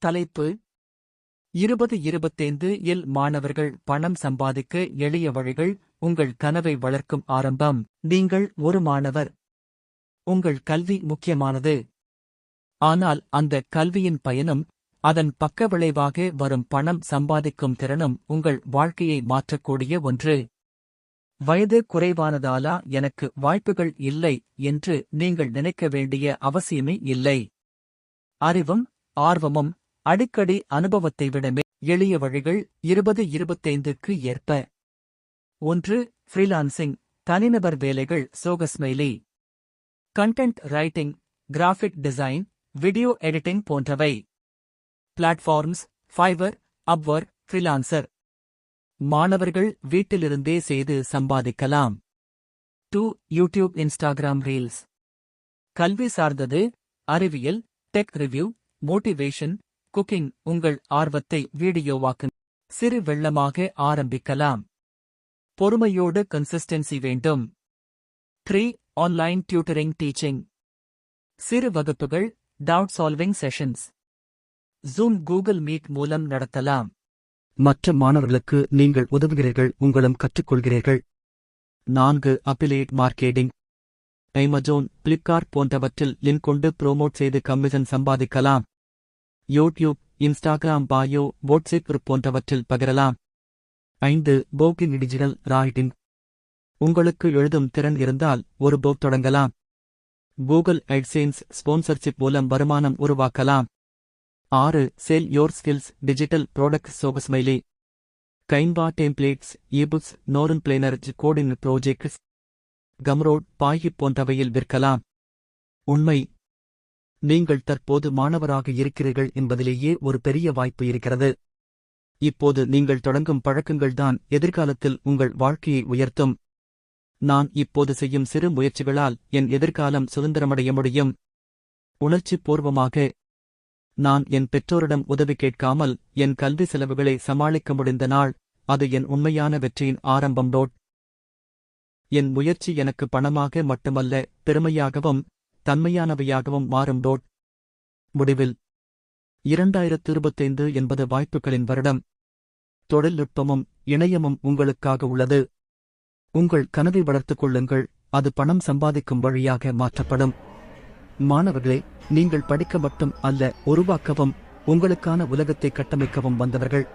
தலைப்பு 2025 இல் மாணவர்கள் பணம் சம்பாதிக்க எளிய வழிகள், உங்கள் கனவை வளர்க்கும் ஆரம்பம். நீங்கள் ஒரு மாணவர். உங்கள் கல்வி முக்கியமானது. ஆனால் அந்த கல்வியின் பயனும், அதன் பக்கவிளைவாக வரும் பணம் சம்பாதிக்கும் திறனும் உங்கள் வாழ்க்கையை மாற்றக்கூடிய ஒன்று. வயது குறைவானதாலா எனக்கு வாய்ப்புகள் இல்லை என்று நீங்கள் நினைக்க வேண்டிய அவசியமே இல்லை. அறிவும் ஆர்வமும் அடிக்கடி அனுபவத்தை விடமே எளிய வழிகள் 2025க்கு ஏற்ப. 1. ஃப்ரீலான்சிங், தனிநபர் வேலைகள். சோகஸ்மெயிலி. Content writing, graphic design, video editing போன்றவை. Platforms: Fiverr, Upwork, Freelancer. மாணவர்கள் வீட்டிலிருந்தே செய்து சம்பாதிக்கலாம். 2. YouTube, Instagram reels. கல்வி சார்ந்தது, அறிவியல், டெக் ரிவ்யூ, மோட்டிவேஷன், குக்கிங். உங்கள் ஆர்வத்தை வீடியோவாக்கு. சிறு வெள்ளமாக ஆரம்பிக்கலாம். பொறுமையோடு கன்சிஸ்டன்சி வேண்டும். 3. Online tutoring, teaching. சிறு வகுப்புகள், doubt solving sessions. Zoom, Google Meet மூலம் நடத்தலாம். மற்ற மாணவர்களுக்கு நீங்கள் உதவுகிறீர்கள், உங்களும் கற்றுக்கொள்கிறீர்கள். 4. Affiliate marketing. அமேசான், பிளிப்கார்ட் போன்றவற்றில் லிங்க் கொண்டு ப்ரோமோட் செய்து கமிஷன் சம்பாதிக்கலாம். YouTube, Instagram bio, WhatsApp group போன்றவற்றில் பகிரலாம். 5. Blogging, digital writing. உங்களுக்கு எழுதும் திறன் இருந்தால் ஒரு ப்ளாக் தொடங்கலாம். கூகுள் அட்சென்ஸ் ஸ்பான்சர்ஷிப் மூலம் வருமானம் உருவாக்கலாம். 6. Sell your skills, digital product. சோகஸ்மெயிலி. Canva templates, ebooks, Notion planner, coding projects, Gumroad, பாயி போன்றவையில் விற்கலாம். உண்மை. நீங்கள் தற்போது மாணவராக இருக்கிறீர்கள் என்பதிலேயே ஒரு பெரிய வாய்ப்பு இருக்கிறது. இப்போது நீங்கள் தொடங்கும் பழக்கங்கள்தான் எதிர்காலத்தில் உங்கள் வாழ்க்கையை உயர்த்தும். நான் இப்போது செய்யும் சிறு முயற்சிகளால் என் எதிர்காலம் சுதந்திரமடைய முடியும். உணர்ச்சி பூர்வமாக. நான் என் பெற்றோரிடம் உதவி கேட்காமல் என் கல்வி செலவுகளை சமாளிக்க முடிந்த நாள், அது என் உண்மையான வெற்றியின் ஆரம்பம். என் முயற்சி எனக்கு பணமாக மட்டுமல்ல, பெருமையாகவும் தன்மையானவையாகவும் மாறும். முடிவில் 2025 என்பது வாய்ப்புகளின் வருடம். தொழில்நுட்பமும் இணையமும் உங்களுக்காக உள்ளது. உங்கள் கனவை வளர்த்துக் கொள்ளுங்கள், அது பணம் சம்பாதிக்கும் வழியாக மாற்றப்படும். மாணவர்களே, நீங்கள் படிக்க மட்டும் அல்ல, உருவாக்கவும், உங்களுக்கான உலகத்தை கட்டமைக்கவும் வந்தவர்கள்.